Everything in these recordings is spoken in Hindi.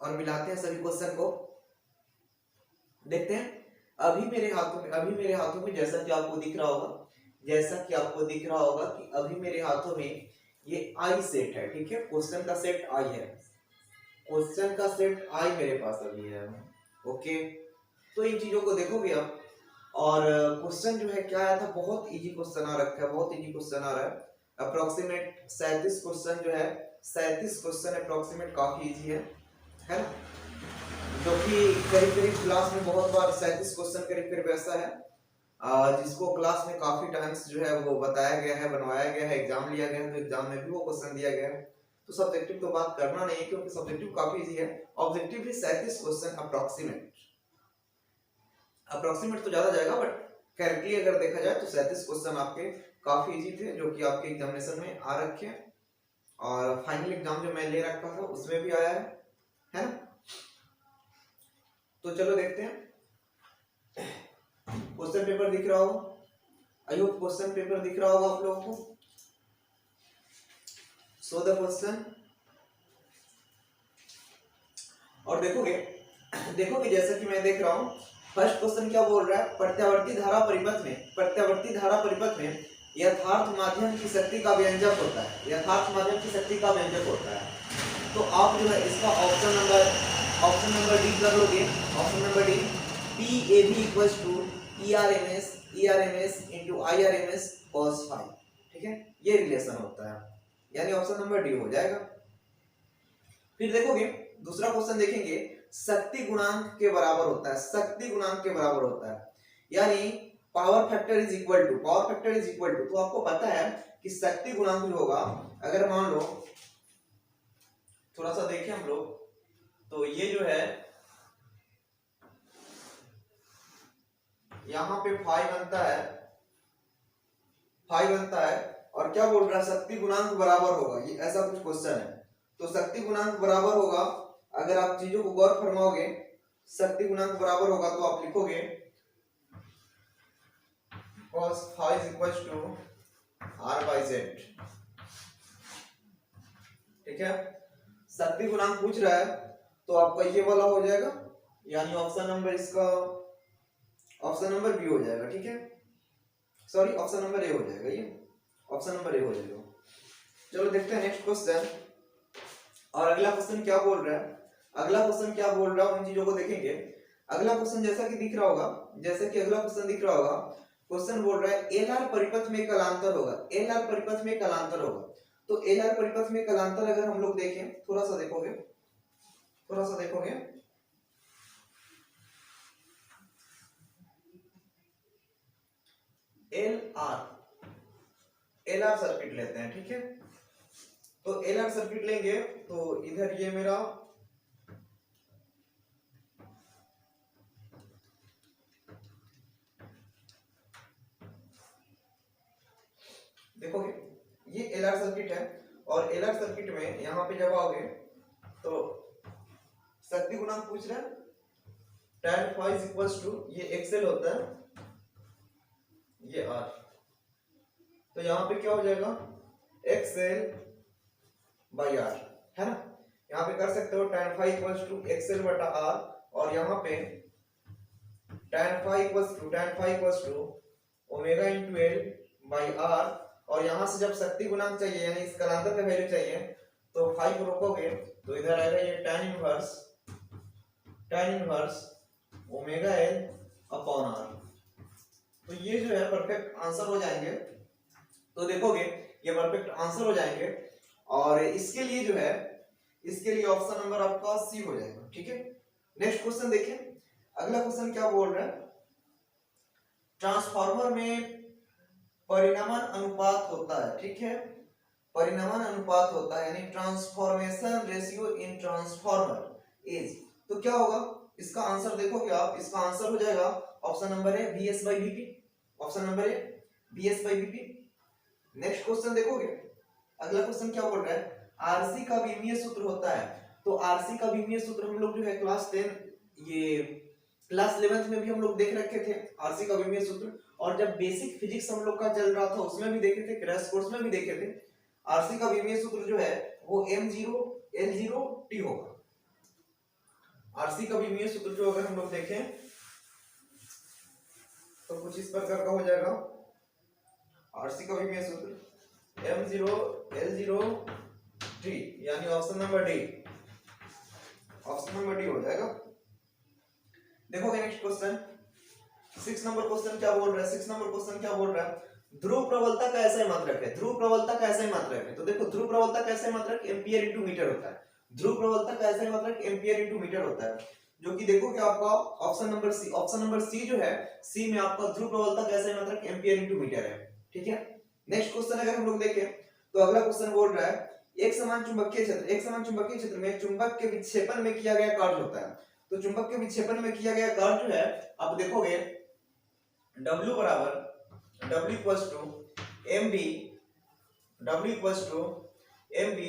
और मिलाते हैं सभी क्वेश्चन को। देखते हैं अभी मेरे हाथों में जैसा कि आपको दिख रहा होगा कि अभी मेरे हाथों में ये आई सेट है, ठीक है, क्वेश्चन का सेट आई है, क्वेश्चन का सेट आई मेरे पास अभी है। ओके, तो इन चीजों को देखोगे आप। और क्वेश्चन जो है क्या आया था, बहुत इजी क्वेश्चन आ रखा है, बहुत इजी क्वेश्चन आ रहा है। अप्रोक्सीमेट 37 क्वेश्चन जो है, 37 क्वेश्चन अप्रोक्सीमेट काफी इजी है ना, जो कि करीब करीब क्लास में बहुत बार 37 क्वेश्चन करीब करीब ऐसा है जिसको क्लास में काफी टाइम्स जो है वो बताया गया है, बनवाया गया है, एग्जाम लिया गया है, तो एग्जाम में भी वो क्वेश्चन दिया गया है। तो सब्जेक्टिव तो बात करना नहीं है क्योंकि सब्जेक्टिव काफी इजी है। ऑब्जेक्टिव भी 37 क्वेश्चन अप्रोक्सीमेट तो ज्यादा जाएगा, बट करेक्टली अगर देखा जाए तो 37 क्वेश्चन आपके काफी इजी थे, जो कि आपके एग्जामिनेशन में आ रखे हैं। और फाइनल एग्जाम जो मैं ले रखा था उसमें भी आया है ना। तो चलो देखते हैं, क्वेश्चन पेपर दिख रहा होगा, आई होप क्वेश्चन पेपर दिख रहा होगा आप लोगों को। सो द क्वेश्चन, और देखोगे जैसा कि मैं देख रहा हूं, फर्स्ट क्वेश्चन क्या बोल रहा है, प्रत्यावर्ती धारा परिपथ में यथार्थ माध्यम की शक्ति का व्यंजक होता है, यथार्थ माध्यम की शक्ति का व्यंजक होता है। तो आप जो है इसका ऑप्शन नंबर डी कर लोगे, option number D, PAB equals to ERMS into IRMS cos phi, ठीक है, ये रिलेशन होता है, यानी ऑप्शन नंबर डी हो जाएगा। फिर देखोगे दूसरा क्वेश्चन देखेंगे, शक्ति गुणांक के बराबर होता है, शक्ति गुणांक के बराबर होता है, यानी power factor is equal to, तो आपको पता है कि शक्ति गुणांक जो होगा, अगर मान लो थोड़ा सा देखें हम लोग, तो ये जो है यहाँ पे फाई बनता है, और क्या बोल रहा है, शक्ति गुणांक बराबर होगा, ये ऐसा कुछ क्वेश्चन है। तो शक्ति गुणांक बराबर होगा, अगर आप चीजों को गौर फरमाओगे, शक्ति गुणांक बराबर होगा तो आप लिखोगे cos phi is equals to r by z, ठीक है। शक्ति गुणांक पूछ रहा है तो आपका ये वाला हो जाएगा, यानी ऑप्शन नंबर बी हो जाएगा, ठीक है, सॉरी ऑप्शन नंबर ए हो जाएगा, ये ऑप्शन नंबर ए हो जाएगा। चलो देखते हैं नेक्स्ट क्वेश्चन, और अगला क्वेश्चन क्या बोल रहा है, उन चीजों को देखेंगे। अगला क्वेश्चन जैसा कि दिख रहा होगा, क्वेश्चन बोल रहा है एल आर परिपथ में कलांतर होगा, तो एल आर परिपथ में कलांतर अगर हम लोग देखें, थोड़ा सा देखोगे, एल आर सर्किट लेते हैं, ठीक है। तो एल आर सर्किट लेंगे तो इधर ये मेरा देखोगे ये एल आर सर्किट है, और एल आर सर्किट में यहाँ पे जब आओगे तो शक्ति गुणांक पूछ रहा है, tan phi is equals to, ये एक्सएल होता है, ये आर, तो यहाँ पे क्या हो जाएगा, एक्सएल बाई आर, है ना। यहाँ पे कर सकते हो tan phi equals to XL बटा आर, और यहाँ पे tan phi equals to omega into L by R, और यहाँ से जब शक्ति गुणांक चाहिए, यानी इस कलांतर का वैल्यू चाहिए, तो 5 रोकोगे तो इधर आएगा ये tan inverse omega L upon R. तो ये जो है परफेक्ट आंसर हो जाएंगे, तो देखोगे ये परफेक्ट आंसर हो जाएंगे, और इसके लिए ऑप्शन नंबर आपका सी हो जाएगा, ठीक है। नेक्स्ट क्वेश्चन देखें, अगला क्वेश्चन क्या बोल रहा है, ट्रांसफार्मर में परिणामन अनुपात होता है, ठीक है, परिणामन अनुपात होता है, यानी transformation ratio in transformer is, तो क्या होगा इसका आंसर, देखोगे आप, इसका आंसर हो जाएगा ऑप्शन नंबर है VS by VP, option number है VS by VP। Next question देखोगे, अगला क्वेश्चन क्या बोल रहा है, आरसी का विमीय सूत्र होता है, तो आरसी का विमीय सूत्र हम लोग जो है क्लास 11th में भी हम लोग देख रखे थे आरसी का विमीय सूत्र, और जब बेसिक फिजिक्स हम लोग का चल रहा था उसमें भी देखे थे, क्रैश कोर्स में भी देखे थे। आरसी का विमीय सूत्र जो है वो M0 L0 T होगा, आरसी का विमीय सूत्र जो अगर हम लोग देखें तो कुछ इस प्रकार का हो जाएगा। आरसी का विमीय सूत्र M0L0T, यानी option number D, option number D हो जाएगा। देखोगे नेक्स्ट क्वेश्चन 6 नंबर क्वेश्चन क्या बोल रहा है, 6 नंबर क्वेश्चन क्या बोल रहा है, ध्रुव प्रबलता का ऐसा ही मात्रक है, ध्रुव प्रबलता का ऐसा ही मात्रक है। तो देखो ध्रुव प्रबलता का ऐसा ही मात्रक एम्पियर इंटू मीटर होता है, ध्रुव प्रबलता का ऐसा ही मात्रक एम्पियर इंटू मीटर होता है, जो कि देखो कि आपका option number C, option number C जो है, सी में आपका ध्रुव प्रबलता का ऐसा ही मात्रक एम्पियर इंटू मीटर है। ठीक है, नेक्स्ट क्वेश्चन अगर हम लोग देखें तो अगला क्वेश्चन बोल रहा है एक समान चुंबकीय क्षेत्र, एक समान चुंबकीय क्षेत्र में चुंबक के विक्षेपण में किया गया कार्य होता है। तो चुंबक के विक्षेपण में किया गया कार्य जो है, आप देखोगे W बराबर W equals to mb, W equals to mb,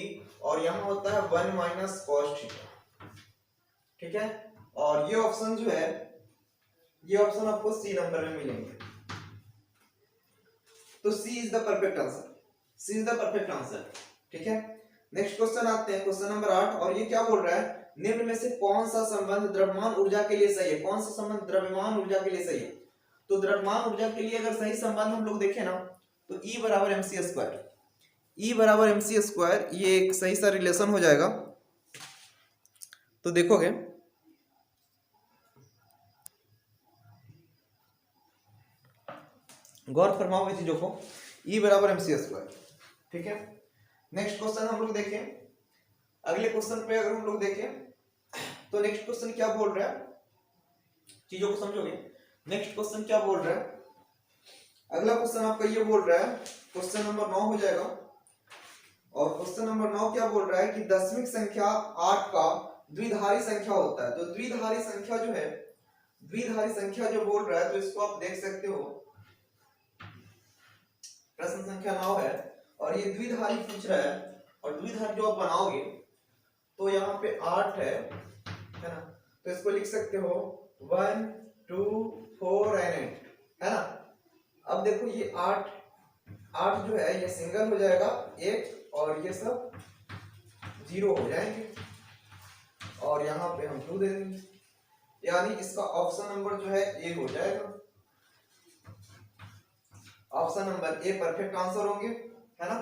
और यहाँ होता है 1 माइनस cos थीटा। ठीक है, और ये ऑप्शन जो है, ये ऑप्शन आपको सी नंबर में मिलेंगे। तो C is the perfect answer, C is the perfect answer. ठीक है, नेक्स्ट क्वेश्चन आते हैं, क्वेश्चन नंबर 8, और ये क्या बोल रहा है, निम्न में से कौन सा संबंध द्रव्यमान ऊर्जा के लिए सही है, कौन सा संबंध द्रव्यमान ऊर्जा के लिए सही है। तो द्रव्यमान ऊर्जा के लिए अगर सही संबंध हम लोग देखें ना तो E बराबर mc स्क्वायर, E बराबर mc स्क्वायर, ये एक सही सा रिलेशन हो जाएगा। तो देखोगे गौर फरमाओगे चीजों को, E बराबर mc स्क्वायर। ठीक है, नेक्स्ट क्वेश्चन हम लोग देखें, अगले क्वेश्चन पे अगर हम लोग देखें तो नेक्स्ट क्वेश्चन क्या बोल रहा है, चीजों को समझोगे। नेक्स्ट क्वेश्चन क्या बोल रहा है, अगला क्वेश्चन आपका ये बोल रहा है, क्वेश्चन नंबर 9 हो जाएगा। और क्वेश्चन नंबर 9 क्या बोल रहा है कि दशमिक संख्या 8 का द्विधारी संख्या होता है। तो द्विधारी संख्या जो है, द्विधारी संख्या जो बोल रहा है, तो इसको आप देख सकते हो, प्रश्न संख्या 9 है और ये द्विधारी पूछ रहा है, और द्विधारी जो आप बनाओगे तो यहाँ पे 8 है ना, तो इसको लिख सकते हो 1 2 4 and 8, है ना। अब देखो ये 8 जो है ये सिंगल हो जाएगा 1, और ये सब 0 हो जाएंगे, और यहाँ पे हम 2 दे देंगे, यानी इसका ऑप्शन नंबर जो है ए हो जाएगा, option number a perfect answer होंगे, है ना।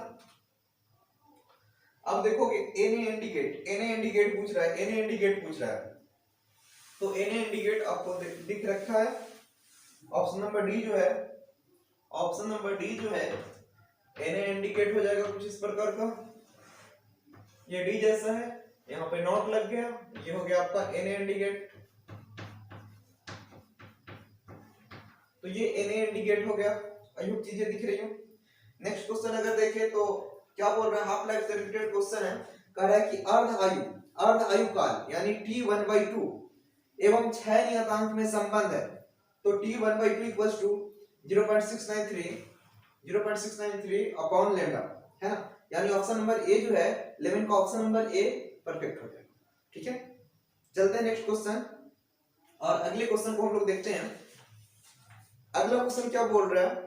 अब देखोगे एन इंडिकेट, एन इंडिकेट पूछ रहा है, एन इंडिकेट पूछ रहा है, तो एन इंडिकेट आपको दिख रखा है, ऑप्शन नंबर डी जो है, ऑप्शन नंबर डी जो है एन इंडिकेट हो जाएगा कुछ इस प्रकार का, ये डी जैसा है, यहाँ पे नॉट लग गया, ये हो गया आपका एन इंडिकेट, तो ये एन इंडिकेट हो गया। आई होप चीजें दिख रही हो। नेक्स्ट क्वेश्चन अगर देखें तो क्या बोल रहा है, हाफ लाइफ से रिलेटेड क्वेश्चन है, कह रहा है कि अर्ध आयु काल यानी T1/2 एवं 6 नियतांक में संबंध है। तो T1/2 equals to 0.693 upon lambda, है ना, यानी ऑप्शन नंबर ए जो है 11 का ऑप्शन नंबर ए परफेक्ट हो जाएगा। ठीक है, चलते हैं नेक्स्ट क्वेश्चन, और अगले क्वेश्चन को हम लोग देखते हैं। अगला क्वेश्चन क्या बोल रहा है,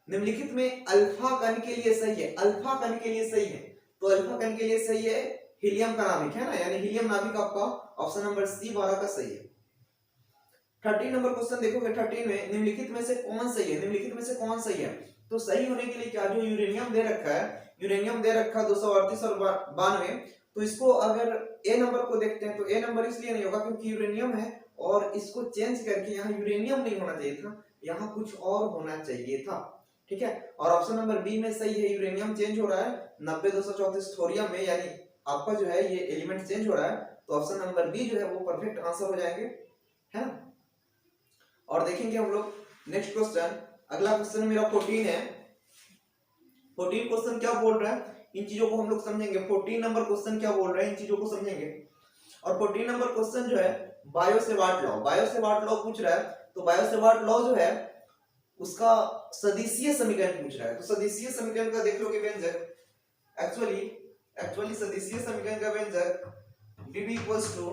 निम्नलिखित में अल्फा कण के लिए सही है, अल्फा कण के लिए सही है। तो अल्फा कण के लिए सही है हीलियम का नाभिक, है ना, यानी हीलियम नाभिक आपका ऑप्शन नंबर सी 12 का सही है। 13 नंबर क्वेश्चन देखोगे, 13 में निम्नलिखित में से कौन सही है, निम्नलिखित में से कौन सही है। तो सही होने के लिए क्या, जो यूरेनियम दे रखा है, यूरेनियम दे रखा 238 और 92, तो इसको अगर ए नंबर को देखते हैं तो ए नंबर इसलिए नहीं होगा क्योंकि यूरेनियम है, और इसको चेंज करके यहाँ यूरेनियम नहीं होना चाहिए था, यहाँ कुछ और होना चाहिए था। ठीक है, और ऑप्शन नंबर बी में सही है, यूरेनियम चेंज हो रहा है 90-234 थोरियम में, यानी आपका जो है ये एलिमेंट चेंज हो रहा है, तो ऑप्शन नंबर बी जो है वो परफेक्ट आंसर हो जाएंगे, है ना। और देखेंगे हम लोग नेक्स्ट क्वेश्चन, अगला क्वेश्चन मेरा 14 है। 14 क्वेश्चन क्या बोल रहा है, इन चीजों को हम लोग समझेंगे। 14 नंबर क्वेश्चन क्या बोल रहा है, इन चीजों को समझेंगे। और 14 नंबर क्वेश्चन जो है बायो सेवार्ट लॉ, बायो सेवार्ट लॉ पूछ रहा है। तो बायो सेवार्ट लॉ जो है उसका सदिशीय समीकरण पूछ रहा है। तो सदिशीय समीकरण का देख लोगे व्यंजक, एक्चुअली सदिशीय समीकरण का व्यंजक dv equals to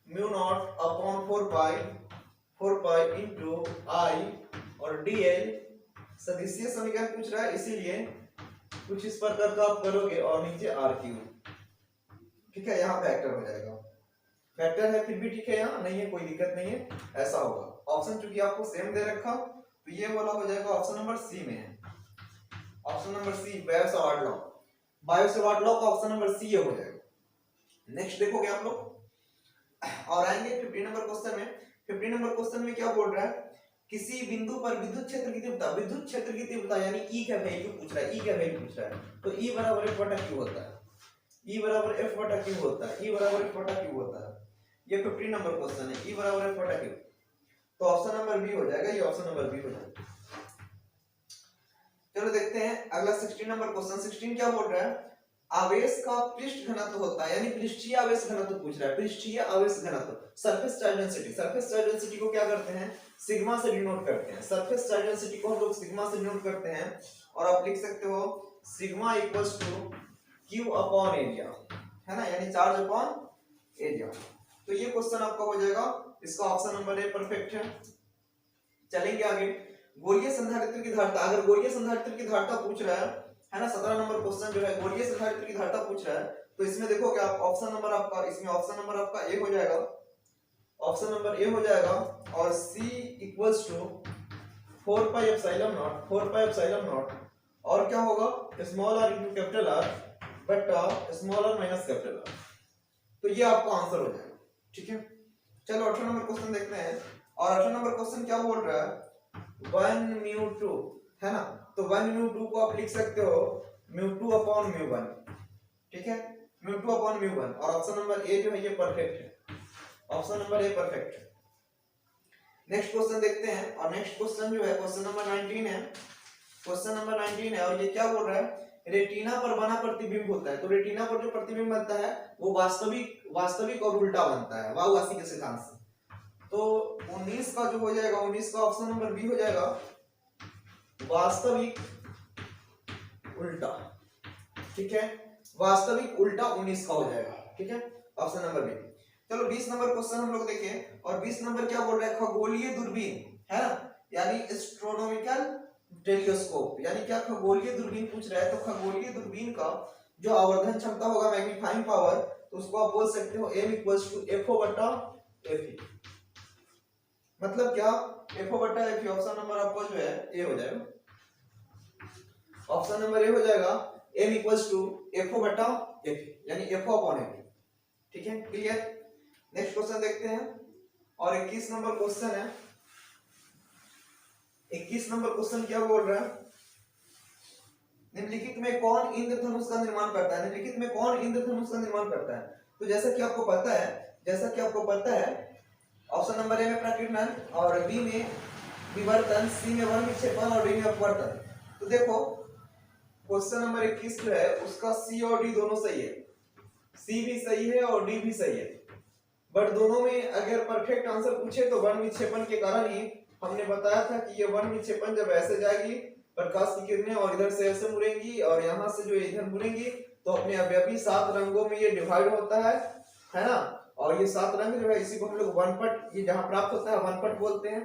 mu not upon 4 pi into i और dl सदिशीय समीकरण पूछ रहा है, इसीलिए कुछ इस प्रकार का आप करोगे और नीचे r क्यूब। ठीक है, यहाँ फैक्टर हो जाएगा, वेक्टर है फिर भी ठीक है, यहाँ नहीं है कोई दिक्कत नहीं है, ऐसा होगा। ऑप्शन चूंकि आपको सेम दे रखा तो ये वाला हो जाएगा ऑप्शन नंबर सी में है, option number C Biot Savart law, Biot Savart law का ऑप्शन नंबर सी हो जाएगा। नेक्स्ट देखोगे आप लोग और आएंगे 50 नंबर क्वेश्चन में। 50 नंबर क्वेश्चन में क्या बोल रहा है, किसी बिंदु पर विद्युत क्षेत्र की तीव्रता, विद्युत क्षेत्र की तीव्रता यानी ई का वैल्यू पूछ रहा है, ई का वैल्यू पूछ रहा है, तो ई बराबर F बटा Q होता है, ई बराबर F बटा Q होता है, ई बराबर F बटा Q होता है। ये 50 नंबर क्वेश्चन है, ई बराबर F बटा Q, तो ऑप्शन नंबर बी हो जाएगा, ये ऑप्शन नंबर बी हो जाएगा। चलो देखते हैं अगला 16 नंबर क्वेश्चन। 16 क्या बोल रहा है, आवेश का पृष्ठ घनत्व होता है, यानी पृष्ठीय आवेश घनत्व पूछ रहा है, पृष्ठीय आवेश घनत्व, surface charge density. Surface charge density को क्या करते हैं, सिग्मा से डिनोट करते हैं, सरफेस चार्ज डेंसिटी को हम लोग सिग्मा से डिनोट करते हैं, और आप लिख सकते हो sigma equals to Q upon area, है ना, यानी चार्ज अपॉन एरिया। तो ये क्वेश्चन आपका हो जाएगा, इसका ऑप्शन नंबर ए परफेक्ट है। चलेंगे आगे, गोलीय संधारित्र की धारिता, अगर गोलीय संधारित्र की धारिता पूछ रहा है ना, 17 नंबर क्वेश्चन जो है गोलीय संधारित्र की धारिता पूछ रहा है, तो इसमें देखोगे आप ऑप्शन नंबर आपका, इसमें ऑप्शन नंबर आपका ए हो जाएगा, ऑप्शन नंबर ए हो जाएगा, और C equals to 4 pi epsilon not, 4 pi epsilon not, और क्या होगा small r into capital R बटा small r minus capital R, तो ये आपका आंसर हो जाएगा। ठीक है, चलो 18 नंबर क्वेश्चन देखते हैं, और 18 नंबर क्वेश्चन क्या बोल रहा है, 1 म्यू 2, है ना, तो 1 म्यू 2 को आप लिख सकते हो म्यू 2 अपॉन म्यू 1, ठीक है, म्यू 2 अपॉन म्यू 1, और ऑप्शन नंबर ए जो है ये परफेक्ट है, ऑप्शन नंबर ए परफेक्ट है। नेक्स्ट क्वेश्चन देखते हैं, और नेक्स्ट क्वेश्चन जो है क्वेश्चन नंबर 19 है, क्वेश्चन नंबर 19 है, और ये क्या बोल रहा है, रेटिना पर बना प्रतिबिंब होता है, तो रेटिना पर जो प्रतिबिंब बनता है वो वास्तविक और उल्टा बनता है वाउवासी के सिद्धांत से। तो 19 का जो हो जाएगा, 19 का ऑप्शन नंबर बी हो जाएगा, वास्तविक उल्टा, ठीक है, वास्तविक उल्टा 19 का हो जाएगा, ठीक है, ऑप्शन नंबर बी। चलो 20 नंबर क्वेश्चन हम लोग देखें, और 20 नंबर क्या बोल रहा है, खगोलीय दूरबीन, है ना, यानी एस्ट्रोनॉमिकल टेलीस्कोप, यानी क्या खगोलीय दूरबीन पूछ रहा है, तो खगोलीय दूरबीन का जो आवर्धन क्षमता होगा, मैग्नीफाइंग पावर, तो उसको आप बोल सकते हो m इक्वल्स टू FO बटा FE, मतलब क्या FO बटा FE, ऑप्शन नंबर आपको जो है ए हो जाएगा, ऑप्शन नंबर ए हो जाएगा, m इक्वल्स टू FO बटा FE, यानी FO अपॉन FE, ठीक है, क्लियर। नेक्स्ट क्वेश्चन देखते हैं, और 21 नंबर क्वेश्चन है, 21 नंबर क्वेश्चन क्या बोल रहा है, निम्नलिखित में कौन इंद्रधनुष का निर्माण करता है, निम्नलिखित में कौन इंद्रधनुष का निर्माण करता है, तो जैसा कि आपको पता है ऑप्शन नंबर ए में प्रकीर्णन, और बी में विवर्तन, सी में वर्ण विक्षेपण, और डी में अपवर्तन। तो देखो क्वेश्चन नंबर 21 जो है उसका सी और डी दोनों सही है, सी भी सही है और डी भी सही है, बट दोनों में अगर परफेक्ट आंसर पूछे तो वर्ण विक्षेपण के कारण ही हमने बताया था कि ये वर्ण विक्षेपण जब ऐसे जाएगी प्रकाश की किरणें और इधर से ऐसे मुड़ेंगी और यहाँ से जो इधर मुड़ेंगी, तो अपने अवयवी 7 रंगों में ये डिवाइड होता है ना, और ये 7 रंग जो है इसी को हम लोग वनपट, ये जहाँ प्राप्त होता है वनपट बोलते हैं।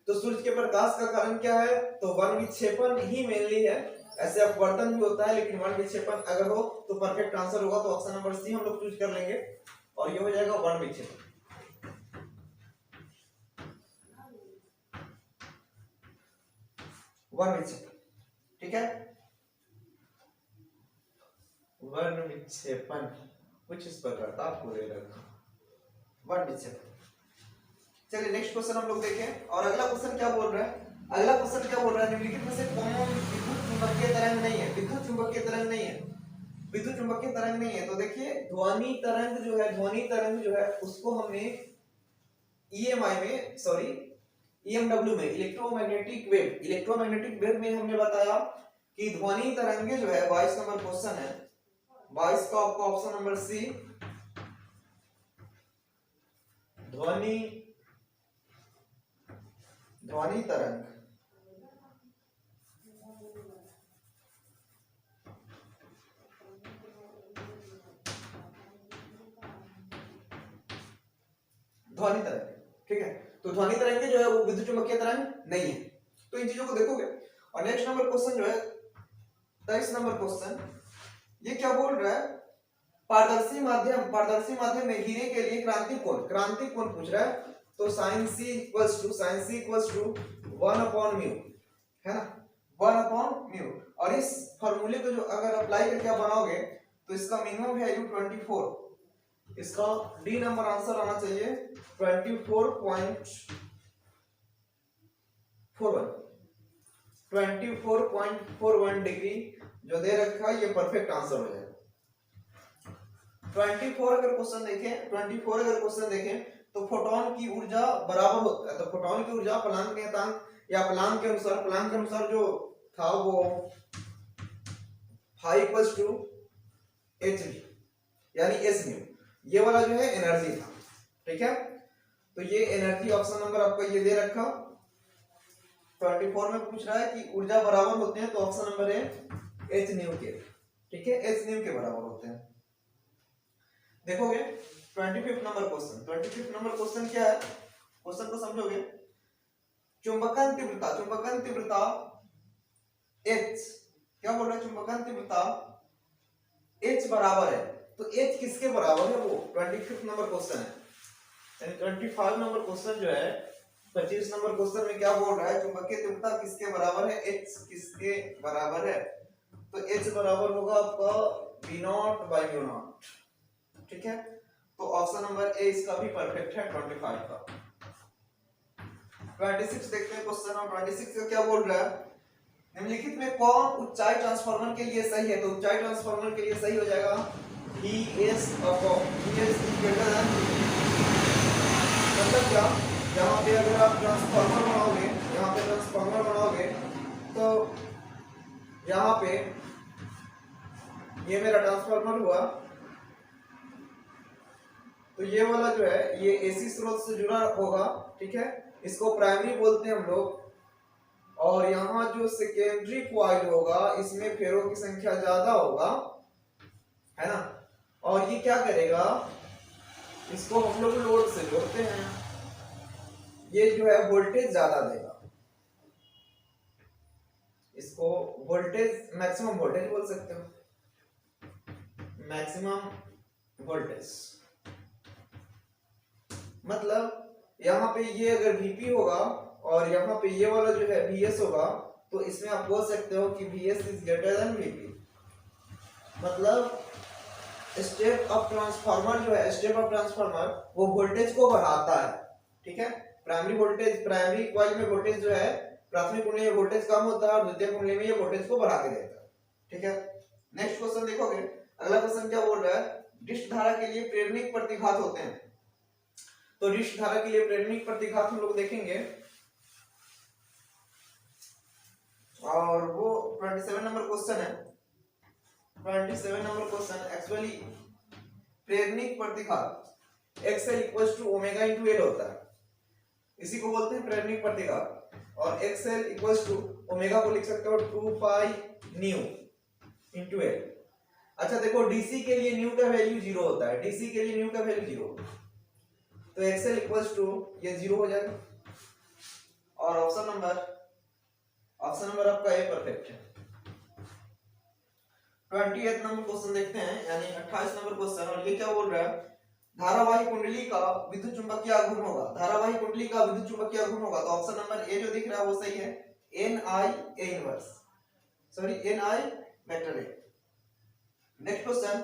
तो सूर्य के प्रकाश का कारण क्या है, तो वर्ण विक्षेपण ही मेनली है, ऐसे अपवर्तन भी होता है, लेकिन वर्ण विक्षेपण अगर हो तो परफेक्ट आंसर होगा, तो ऑप्शन नंबर सी हम लोग चूज कर लेंगे, और ये हो जाएगा वर्ण विक्षेपण। वर्ण विक्षेपण, ठीक है, वर्ण विक्षेपण कुछ इस प्रकार का आपको दे रखा, वर्ण विक्षेपण। चलिए नेक्स्ट क्वेश्चन हम लोग देखें, और अगला क्वेश्चन क्या बोल रहा है, निम्नलिखित में से कौन विद्युत चुंबकीय तरंग नहीं है, विद्युत चुंबकीय तरंग नहीं है, तो देखिए ध्वनि तरंग जो है उसको हमने EMW में इलेक्ट्रोमैग्नेटिक वेव में हमने बताया कि ध्वनि तरंगे जो है 22 नंबर क्वेश्चन है, 22 का आपका ऑप्शन नंबर सी, ध्वनि तरंग, ठीक है, तो ध्वनि तरंगे जो है वो विद्युत चुंबकीय तरंग नहीं है, तो इन चीजों को देखोगे। और नेक्स्ट नंबर क्वेश्चन जो है 23 नंबर क्वेश्चन, ये क्या बोल रहा है, पारदर्शी माध्यम में हीरे के लिए क्रांति कोण पूछ रहा है, तो sin c इक्वल्स टू 1/μ, है ना, 1/μ। और इस फॉर्मूले को जो अगर अप्लाई करके आप बनाओगे तो इसका मिनिमम वैल्यू 24, इसका डी नंबर आंसर आना चाहिए 24.41 डिग्री जो दे रखा है, ये परफेक्ट आंसर हो जाएगा। 24 अगर क्वेश्चन देखें तो फोटोन की ऊर्जा बराबर होता है, तो फोटोन की ऊर्जा प्लांक नियतांक या प्लांक के अनुसार जो था वो 5 = hv यानी s न्यू, ये वाला जो है एनर्जी था, ठीक है। तो ये एनर्जी ऑप्शन नंबर आपका ये दे रखा 24 में पूछ रहा है कि ऊर्जा बराबर होते हैं, तो ऑप्शन नंबर है h न्यू के, ठीक है, h न्यू के बराबर होते हैं। देखोगे 25 नंबर क्वेश्चन क्या है, क्वेश्चन को समझोगे। चुंबकन तीव्रता h, क्या बोल रहा है, चुंबकन तीव्रता h बराबर है, तो h किसके बराबर है, वो 25 नंबर क्वेश्चन है। यानी 25 नंबर क्वेश्चन जो है 25 नंबर क्वेश्चन में क्या बोल रहा है, चुंबकीय तीव्रता किसके बराबर है, h किसके बराबर है, तो h बराबर होगा आपका v0/μ0, ठीक है। तो ऑप्शन नंबर ए इसका भी परफेक्ट है 25 का। 26 देखते हैं क्वेश्चन, और 26 का क्या बोल रहा है, निम्नलिखित में कौन ऊंचाई ट्रांसफार्मर के लिए सही है, तो ऊंचाई ट्रांसफार्मर के लिए सही हो जाएगा VS ग्रेटर देन, मतलब क्या, यहाँ पे अगर आप ट्रांसफार्मर बनाओगे तो यहाँ पे ये मेरा ट्रांसफार्मर हुआ, तो ये वाला जो है ये एसी स्रोत से जुड़ा होगा, ठीक है, इसको प्राइमरी बोलते हैं हम लोग। और यहाँ जो सेकेंडरी कॉइल होगा इसमें फेरों की संख्या ज्यादा होगा, है ना, और ये क्या करेगा, इसको हम लोग लोड से जोड़ते हैं, ये जो है वोल्टेज ज्यादा देगा, इसको वोल्टेज मैक्सिमम वोल्टेज बोल सकते हो, मैक्सिमम वोल्टेज, मतलब यहाँ पे ये अगर Vp होगा और यहाँ पे ये वाला जो है Vs होगा, तो इसमें आप बोल सकते हो कि Vs is greater than Vp, मतलब स्टेप अप ट्रांसफार्मर जो है, स्टेप अप ट्रांसफार्मर वो वोल्टेज को बढ़ाता है, ठीक है। प्राइमरी कॉइल में वोल्टेज जो है प्राथमिक कुंडली में वोल्टेज कम होता है और द्वितीय कुंडली में ये वोल्टेज को बढ़ा के देता है, ठीक है। नेक्स्ट क्वेश्चन देखोगे, अगला क्वेश्चन क्या बोल रहा है, डिश धारा के लिए प्रेरणिक प्रतिघात होते हैं, तो डिश धारा के लिए प्रेरणिक प्रतिघात हम लोग देखेंगे, और वो 27 नंबर क्वेश्चन है। 27 नंबर क्वेश्चन एक्चुअली प्रेरणिक प्रतिघात XL = ओमेगा × L होता है, इसी को बोलते हैं प्रेरणिक प्रतिघात, और XL = ओमेगा को लिख सकते हो 2πν × L। अच्छा देखो डीसी के लिए न्यू का वैल्यू 0 होता है, डीसी के लिए न्यू का वैल्यू 0, तो XL = ये 0 हो जाएगा, और ऑप्शन नंबर आपका ए परफेक्ट है। 28 नंबर क्वेश्चन देखते हैं, यानी 28 नंबर क्वेश्चन, और ये क्या बोल रहा है, धारावाही कुंडली का विद्युत चुंबकीय आघूर्ण होगा, तो ऑप्शन नंबर ए जो दिख रहा है वो सही है, Ni vector A. Next question,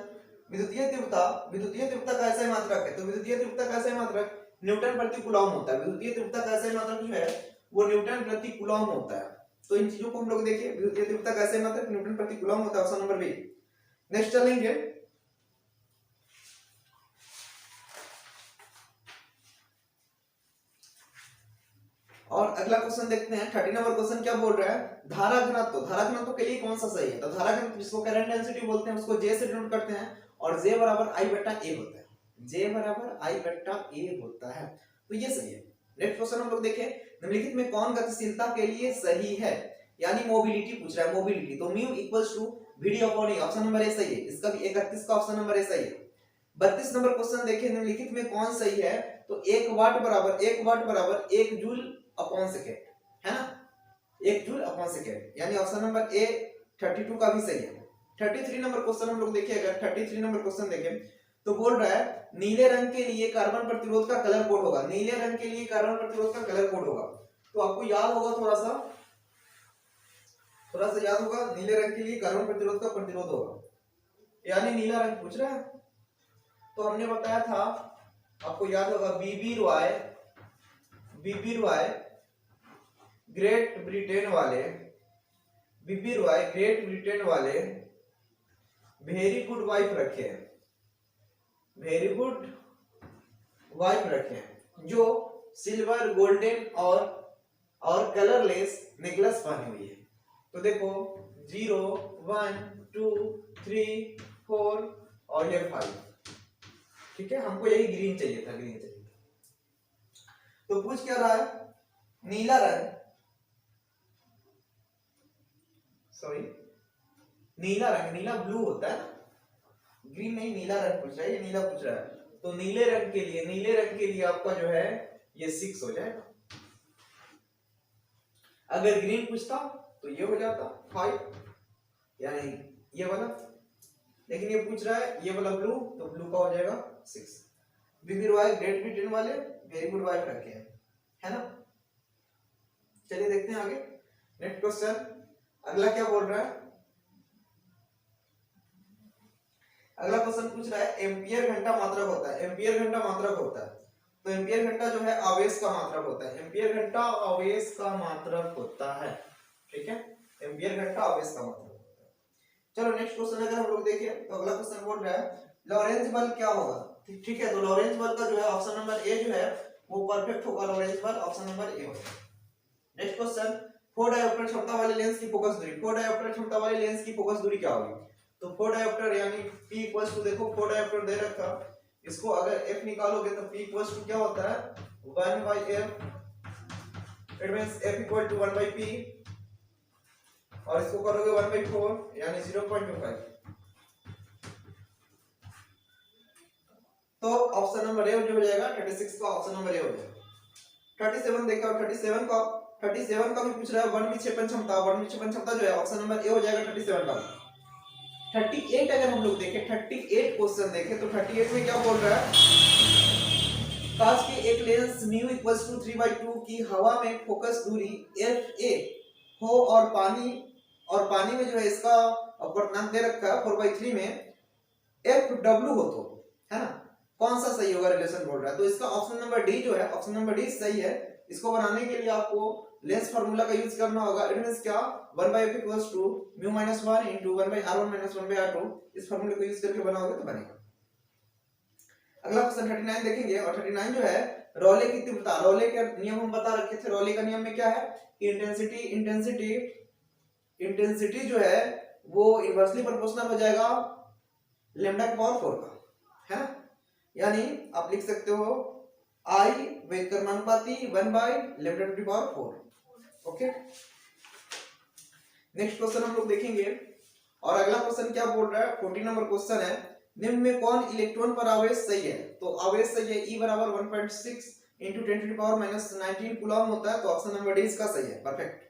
विद्युतीय तीव्रता का ऐसा मात्रक है, तो विद्युतीय तीव्रता का ऐसा मात्रक न्यूटन प्रति कूलॉम होता है, विद्युतीय तीव्रता का ऐसा मात्रक जो है वो न्यूटन प्रति कूलॉम होता है। तो इन चीजों को हम लोग देखिए, विद्युतीय तीव्रता का ऐसा मात्रक न्यूटन प्रति कूलॉम होता है, ऑप्शन नंबर बी। नेक्स्ट चलेंगे, और अगला क्वेश्चन देखते हैं। 30 नंबर क्वेश्चन क्या बोल रहा है, धारा घनत्व के लिए कौन सा सही है, तो धारा घनत्व जिसको करंट डेंसिटी बोलते हैं उसको J से डिनोट करते हैं, और J = I/A होता है, J = I/A होता है, तो ये सही है। नेक्स्ट क्वेश्चन हम लोग देखें, निम्नलिखित में कौन गतिशीलता के लिए सही है, यानी मोबिलिटी पूछ रहा है, मोबिलिटी, तो μ = Vd/E, ऑप्शन नंबर ए सही है, इसका भी 31 का ऑप्शन नंबर ए सही है। 32 नंबर क्वेश्चन देखिए, निम्नलिखित में कौन सही है, तो 1 वाट बराबर 1 जूल/सेकेंड, है ना, 1 जूल/सेकेंड, यानी ऑप्शन नंबर ए 32 का भी सही है। 33 नंबर क्वेश्चन हम लोग देखिए, अगर 33 नंबर क्वेश्चन देखें तो बोल रहा है नीले रंग के लिए कार्बन प्रतिरोध का कलर कोड होगा। नीले रंग के लिए कार्बन प्रतिरोध का कलर कोड होगा। तो आपको याद होगा थोड़ा सा याद होगा, नीले रंग के लिए कार्बन प्रतिरोध का प्रतिरोध होगा, यानी नीला रंग पूछ रहा है। तो हमने बताया था, आपको याद होगा, बीबी रॉय ग्रेट ब्रिटेन वाले वेरी गुड वाइफ रखे हैं, जो सिल्वर, गोल्डन और कलरलेस नेकलेस पहनी हुई है। तो देखो 0 1 2 3 4 और ये 5, ठीक है। हमको यही ग्रीन चाहिए था, तो पूछ क्या रहा है, नीला रंग, नीला ब्लू होता है, ग्रीन नहीं, नीला रंग पूछ रहा है, ये नीला पूछ रहा है। तो नीले रंग के लिए आपका जो है ये 6 हो जाएगा। अगर ग्रीन पूछता तो ये हो जाता 5, यानी ये वाला, लेकिन ये पूछ रहा है ये वाला ब्लू, तो ब्लू का हो जाएगा 6। बीबी रॉय ग्रेट ब्रिटेन वाले वेरी गुड वाइफ रखे हैं, है ना। चलिए देखते हैं आगे, नेक्स्ट क्वेश्चन। अगला क्या बोल रहा है, अगला क्वेश्चन पूछ रहा है एम्पियर घंटा मात्रक होता है। तो एम्पियर घंटा जो है आवेश का मात्रक होता है। एम्पियर घंटा आवेश का मात्रक होता है, ठीक है। एम्पियर घंटा आवेश का मात्रक होता है। चलो नेक्स्ट क्वेश्चन अगर हम लोग देखें तो अगला क्वेश्चन बोल रहा है लॉरेंज बल क्या होगा, ठीक है। तो लॉरेंज बल का जो है ऑप्शन नंबर ए जो है वो परफेक्ट होगा, लॉरेंज बल ऑप्शन नंबर ए होगा। नेक्स्ट क्वेश्चन, 4 डायोप्टर क्षमता वाले लेंस की फोकस दूरी, 4 डायोप्टर क्षमता वाले लेंस की फोकस दूरी क्या होगी। तो 4 डायोप्टर यानी P इक्वल्स टू, देखो 4 डायोप्टर दे रखा, इसको अगर F निकालोगे तो P इक्वल्स टू क्या होता है 1/F, it means F equal to 1/P, और इसको करोगे 1/4 यानी 0.25। तो ऑप्शन नंबर ए जो हो जाएगा 36 का ऑप्शन नंबर ए हो जाएगा। 37 देखो, 37 का भी पूछ रहा है, वन विक्षेपण क्षमता जो है ऑप्शन नंबर ए हो जाएगा 37 का। 38 अगर हम लोग देखें, 38 क्वेश्चन देखें तो 38 में क्या बोल रहा है, कांच के एक लेंस μ इक्वल्स टू 3/2 की हवा में फोकस दूरी fa हो और पानी में जो है इसका अपवर्तनांक दे रखा है 4/3 में fw हो, तो है ना, कौन सा सही होगा रिलेशन बोल रहा है। तो इसका ऑप्शन नंबर डी जो है, ऑप्शन नंबर डी सही है। इसको बनाने के लिए आपको लेंस फार्मूला का यूज करना होगा। इट मींस क्या, 1/f equals to μ - 1 into 1/r1 - 1/r2, इस फार्मूले को यूज करके बनाओगे तो बनेगा। अगला क्वेश्चन 39 देखेंगे, और 39 जो है रॉले की तीव्रता, रॉले के नियम हम बता रखे थे। रॉले का नियम में क्या है कि इंटेंसिटी जो है वो इनवर्सली प्रोपोर्शनल हो जाएगा लैम्डा की पावर 4 का, है ना। यानी आप लिख सकते हो I वेग कर्मानुपाती 1/λ⁴। ओके, नेक्स्ट क्वेश्चन हम लोग देखेंगे, और अगला क्वेश्चन क्या बोल रहा है, 40 नंबर क्वेश्चन है, निम्न में कौन इलेक्ट्रॉन पर आवेश सही है। तो आवेश सही है E बराबर 1.6 × 10⁻⁻19 कूलम होता है। तो ऑप्शन नंबर डी इसका सही है, परफेक्ट।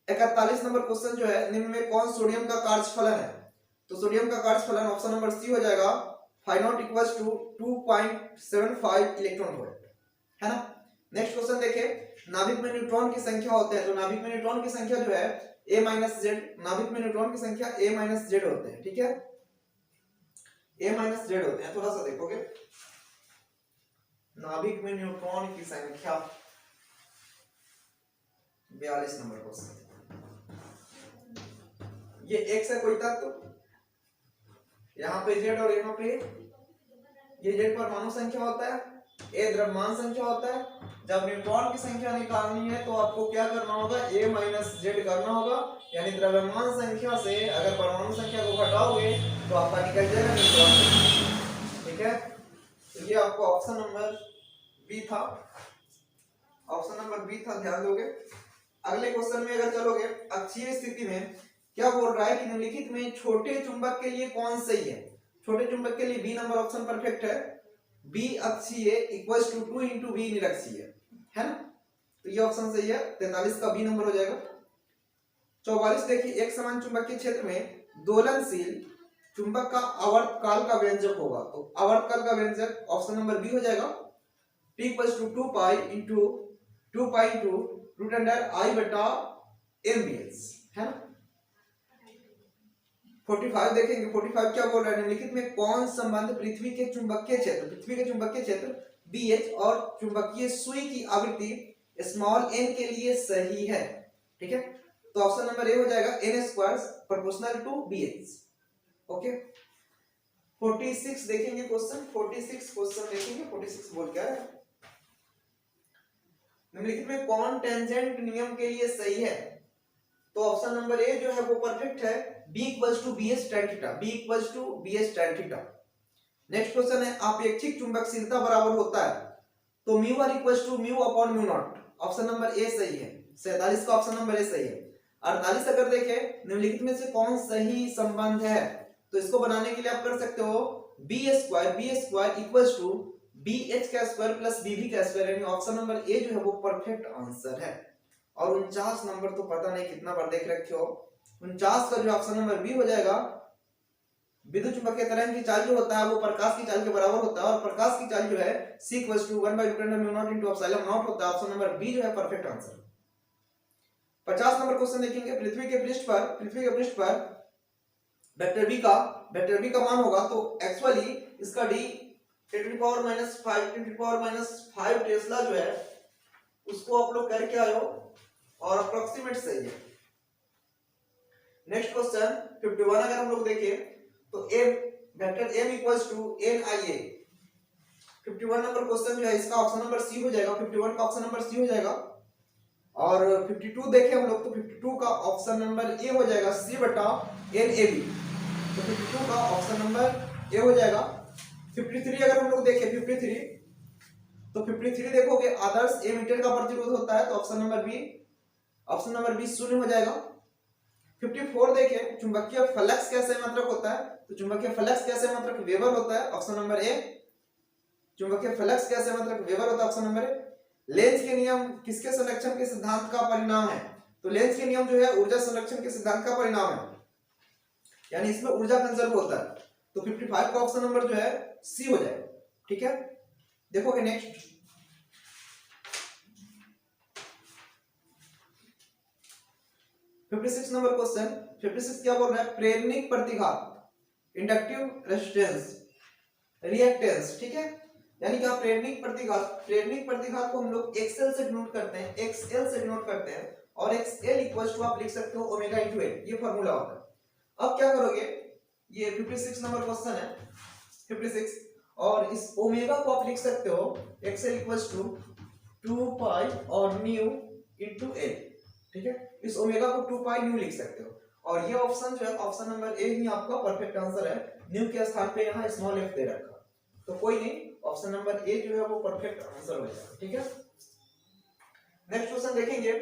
41 नंबर क्वेश्चन जो है, निम्न में कौन सोडियम का कार्यफलन है। तो सोडियम का कार्यफलन ऑप्शन नंबर सी हो जाएगा, φ0 इक्वल्स टू 2.75 इलेक्ट्रॉन वोल्ट, है ना। नेक्स्ट क्वेश्चन देखें, नाभिक में न्यूट्रॉन की संख्या होते हैं। तो नाभिक में न्यूट्रॉन की संख्या जो है a - z, नाभिक में न्यूट्रॉन की संख्या a - z होते हैं, ठीक है, a - z होते हैं। थोड़ा सा देखोगे, नाभिक में न्यूट्रॉन की संख्या 42 नंबर क्वेश्चन, ये x है कोई तत्व, यहाँ पे z और यहाँ पे ये z परमाणु संख्या होता है, a द्रव्यमान संख्या होता है। जब न्यूट्रॉन की संख्या निकालनी है तो आपको क्या करना होगा, a - z करना होगा, यानी द्रव्यमान संख्या से अगर परमाणु संख्या को घटाओगे तो आपका निकल जाएगा न्यूट्रॉन, ठीक है। तो ये आपको ऑप्शन नंबर बी था, ध्यान दोगे। अगले क्वेश्चन में अगर चलोगे, अक्षीय स्थिति में क्या बोल रहा है कि निम्नलिखित में छोटे चुंबक के लिए कौन सही है। छोटे चुंबक के लिए बी नंबर ऑप्शन परफेक्ट है, बी अक्षीय इक्वल्स टू 2 × बी निरक्षीय, है ना। तो ये ऑप्शन सही है, 43 का बी नंबर हो जाएगा। 44 देखिए, एक समान चुंबकीय क्षेत्र में दोलनशील चुंबक का आवर्तकाल का व्यंजक होगा। तो आवर्तकाल का व्यंजक ऑप्शन नंबर बी हो जाएगा, T equals to 2 pi into root under I बटा MBS, है ना। 45 देखेंगे। 45 क्या बोल रहा है, निम्नलिखित में कौन संबंध पृथ्वी के चुंबकीय क्षेत्र BH और चुंबकीय सुई की आवृत्ति स्मॉल n के लिए सही है। ठीक है, तो ऑप्शन नंबर ए हो जाएगा n² proportional to BH। Okay, 46 देखेंगे क्वेश्चन। 46 बोल क्या है, निम्नलिखित में कौन टेंजेंट नियम के लिए सही है। तो ऑप्शन नंबर ए जो है वो परफेक्ट है, B equals to BH tan theta. Next question है, आपेक्षिक चुंबकशीलता बराबर होता है तो μ r equals to μ upon μ naught. Option number A सही है। 47 का ऑप्शन नंबर ए सही है। 48 अगर देखें, निम्नलिखित में से कौन सही संबंध है, तो इसको बनाने के लिए आप कर सकते हो b square equals to BH का स्क्वायर प्लस BB का स्क्वायर, यानी ऑप्शन नंबर ए जो है वो परफेक्ट आंसर है। और 49 नंबर तो पता नहीं कितना बार देख रखे हो। 49 का जो ऑप्शन नंबर बी हो जाएगा, विद्युत चुंबकीय तरंग की चाल जो होता है वो प्रकाश की चाल के बराबर होता है, और प्रकाश की चाल जो है c equals to 1/√μ0 * epsilon naught होता है। ऑप्शन नंबर बी जो है परफेक्ट आंसर। 50 नंबर क्वेश्चन देखेंगे, पृथ्वी के पृष्ठ पर वेक्टर b का मान होगा, तो एक्चुअली इसका d 10⁻⁵ टेस्ला जो है उसको आप लोग करके आए हो और अप्रोक्सीमेट सही है। नेक्स्ट क्वेश्चन 51 अगर हम लोग देखें तो vector m equals to NIA। 51 number question जो है इसका ऑप्शन नंबर सी हो जाएगा, 51 का ऑप्शन नंबर सी हो जाएगा। और 52 देखें हम लोग तो 52 का ऑप्शन नंबर ए हो जाएगा, C बटा NAB। तो 52 का ऑप्शन नंबर ए हो जाएगा। 53 अगर हम लोग देखें 53, तो 53 देखोगे आदर्श एमीटर का प्रतिरोध होता है, तो ऑप्शन नंबर बी शून्य हो जाएगा। 54 देखें, चुंबकीय फ्लक्स का संमात्रक होता है, तो चुंबकीय फ्लक्स का संमात्रक वेबर होता है, ऑप्शन नंबर ए। चुंबकीय फ्लक्स का संमात्रक वेबर होता है, ऑप्शन नंबर ए। लेंज के नियम किसके संरक्षण के सिद्धांत का परिणाम है, तो लेंज के नियम जो है ऊर्जा संरक्षण के सिद्धांत का परिणाम है, यानी इसमें ऊर्जा कंजर्व होता है। तो 55 का ऑप्शन नंबर जो है सी हो जाएगा। ठीक है, देखोगे नेक्स्ट 56 नंबर क्वेश्चन। 56 क्या बोल रहा है, प्रेरणिक प्रतिघात इंडक्टिव रेजिस्टेंस रिएक्टेंस। ठीक है, यानी कि प्रेरणिक प्रतिघात को हम लोग XL से डिनोट करते हैं, और XL इक्वल्स टू आप लिख सकते हो ओमेगा इनटू L, ये फार्मूला होता है। अब क्या करोगे, ये 56 नंबर क्वेश्चन है 56, और इस ओमेगा को आप लिख सकते हो XL इक्वल्स टू 2 पाई और म्यू इनटू L। ठीक है, इस ओमेगा को 2 पाई म्यू लिख सकते हो, और ये ऑप्शन जो है ऑप्शन नंबर ए ही आपका परफेक्ट आंसर है। म्यू के स्थान पे यहाँ स्मॉल f दे रखा, तो कोई नहीं, ऑप्शन नंबर ए जो है वो परफेक्ट आंसर हो जाएगा। ठीक है, नेक्स्ट क्वेश्चन देखेंगे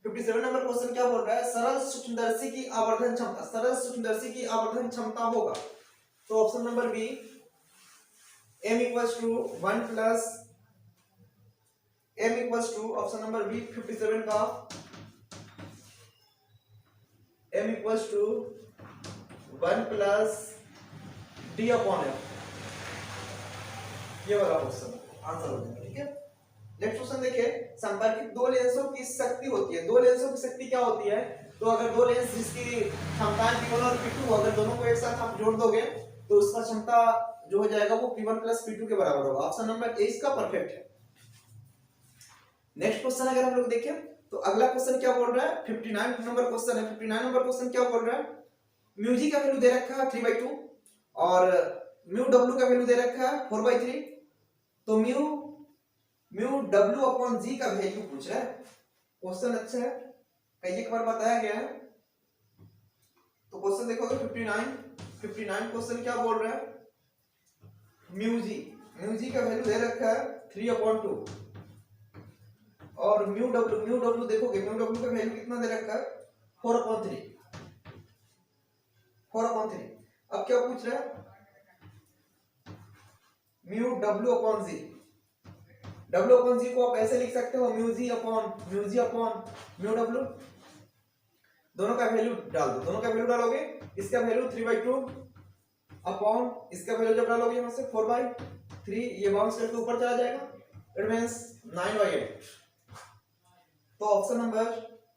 57 नंबर क्वेश्चन क्या बोल रहा है, सरल सूक्ष्मदर्शी की आवर्धन क्षमता होगा, तो option number B m equals to 1 plus m equals to option number B 57 का m equals to 1 plus d upon f, ये वाला क्वेश्चन आंसर हो जाएगा। ठीक है, नेक्स्ट क्वेश्चन देखिए, संपर्कित दो लेंसों की शक्ति होती है। दो लेंसों की शक्ति क्या होती है, तो अगर दो लेंस जिसकी क्षमताएं P1 और P2, अगर दोनों को एक साथ आप जोड़ दोगे तो उसका क्षमता जो हो जाएगा वो P1 प्लस P2 के बराबर होगा। ऑप्शन नंबर ए इसका परफेक्ट है। नेक्स्ट क्वेश्चन अगर हम लोग देखें तो अगला क्वेश्चन क्या बोल रहा है, 59 नंबर क्वेश्चन है। 59 नंबर क्वेश्चन क्या बोल रहा है, म्यू जी का वैल्यू दे रखा है 3/2 और म्यू डब्ल्यू का वैल्यू दे रखा है 4/3, तो म्यू डब्ल्यू अपॉन जी का वैल्यू पूछ रहा है। क्वेश्चन अच्छा है, कई एक बार बताया गया है। तो क्वेश्चन देखोगे 59 क्वेश्चन क्या बोल रहा है, म्यू जी का वैल्यू दे रखा है 3/2 और म्यू डब्ल्यू देखोगे, म्यू डब्ल्यू का वैल्यू कितना दे रखा है 4/3। अब क्या पूछ रहा है, म्यू डब्ल्यू अपॉन जी। डब्ल्यू अपॉन जी को आप ऐसे लिख सकते हो mu G upon mu W. दोनों का वैल्यू डाल दो, दोनों का वैल्यू डालोगे, इसका वैल्यू 3/2 अपॉन इसका वैल्यू जब डालोगे यहां से 4/3, ये बाउंस करके ऊपर चला जाएगा, इट मींस 9/8। तो option number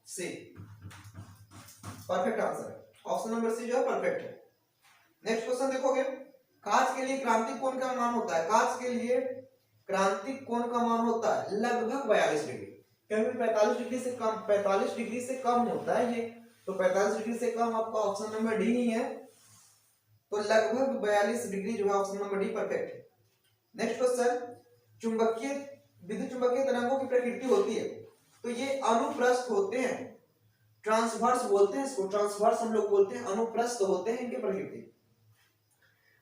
C perfect answer है, ऑप्शन नंबर सी जो है परफेक्ट है। नेक्स्ट क्वेश्चन देखोगे, कांच के लिए क्रांतिक कोण का मान होता है, कांच के लिए क्रांतिक कोण का मान होता है लगभग 42 डिग्री, क्योंकि 45 डिग्री से कम, 45 डिग्री से कम होता है ये, तो 45 डिग्री से कम आपका ऑप्शन नंबर डी ही है, तो लगभग 42 डिग्री जो है ऑप्शन नंबर डी परफेक्ट है। नेक्स्ट क्वेश्चन, चुंबकीय विद्युत चुंबकीय तरंगों की प्रकृति होती है, तो ये अनुप्रस्थ होते हैं, ट्रांसवर्स बोलते हैं इसको, ट्रांसवर्स हम लोग बोलते हैं, अनुप्रस्थ होते हैं इनके प्रकृति।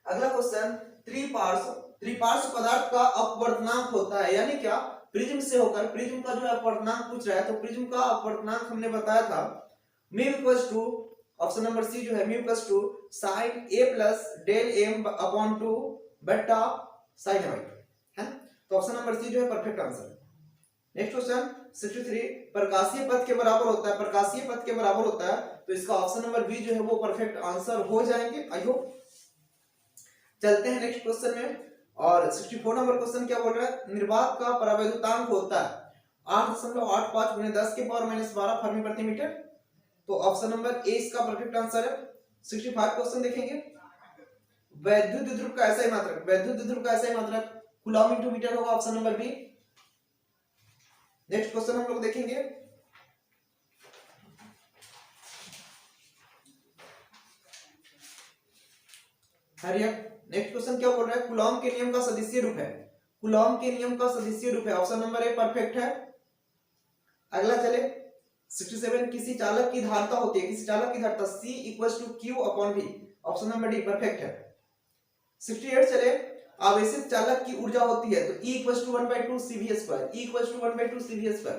अगला क्वेश्चन, त्रिपार्श्व पदार्थ का अपवर्तनांक होता है, यानी क्या, प्रिज्म से होकर, प्रिज्म का जो है अपवर्तनांक पूछ रहा है, तो प्रिज्म का अपवर्तनांक हमने बताया था mu equals to, option number C जो है mu equals to sin a plus del m upon 2 बेटा sin y है, तो ऑप्शन नंबर सी जो है परफेक्ट आंसर है। नेक्स्ट क्वेश्चन 63, प्रकाशीय पथ के बराबर होता है, प्रकाशीय पथ के बराबर होता है, तो इसका ऑप्शन नंबर बी जो है वो परफेक्ट आंसर हो जाएंगे। I hope. चलते हैं नेक्स्ट क्वेश्चन में, और 64 नंबर क्वेश्चन क्या बोल रहा है, निर्वात का परावैद्युतांक होता है 8.85 × 10⁻12 फर्मी प्रति मीटर, तो ऑप्शन नंबर ए इसका परफेक्ट आंसर है। 65 क्वेश्चन देखेंगे, वैद्युत द्विध्रुव का ऐसा ही मात्रक, वैद्युत द्विध्रुव का ऐसा ही मात्रक कूलॉम × मीटर होगा, option number B. Next question हम लोग देखेंगे, नेक्स्ट क्वेश्चन क्या बोल रहा है, कूलॉम के नियम का सदिशीय रूप है, कूलॉम के नियम का सदिशीय रूप है, ऑप्शन नंबर ए परफेक्ट है। अगला चले 67, किसी चालक की धारिता होती है, किसी चालक की धारिता C = Q/V, option number D perfect है। 68 चले, आवेशित चालक की ऊर्जा होती है, तो E = 1/2 CV², E = 1/2 CV²,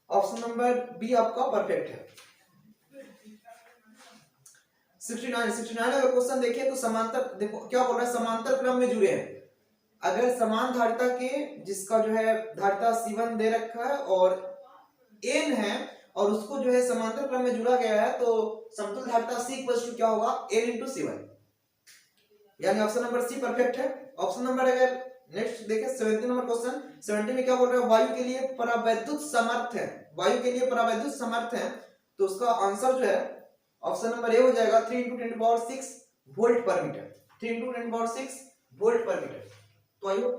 option number B आपका परफेक्ट है। 69 अगर क्वेश्चन देखिए तो समांतर, देखो क्या बोल रहा है, समांतर क्रम में जुड़े हैं, अगर समान धारिता के, जिसका जो है धारिता C1 दे रखा है और N है, और उसको जो है समांतर क्रम में जुड़ा गया है, तो समतुल्य धारिता C = क्या होगा, N × C1, यानी ऑप्शन नंबर सी परफेक्ट है। ऑप्शन नंबर, अगर नेक्स्ट देखें 70 नंबर क्वेश्चन, 70 में क्या बोल रहा है, वायु के लिए परावैद्युत समर्थ है, वायु के लिए परावैद्युत समर्थ है, तो उसका आंसर जो है ऑप्शन नंबर ए हो जाएगा 3 × 10⁻6 वोल्ट पर मीटर, 3 × 10⁻6 वोल्ट पर मीटर। तो आइए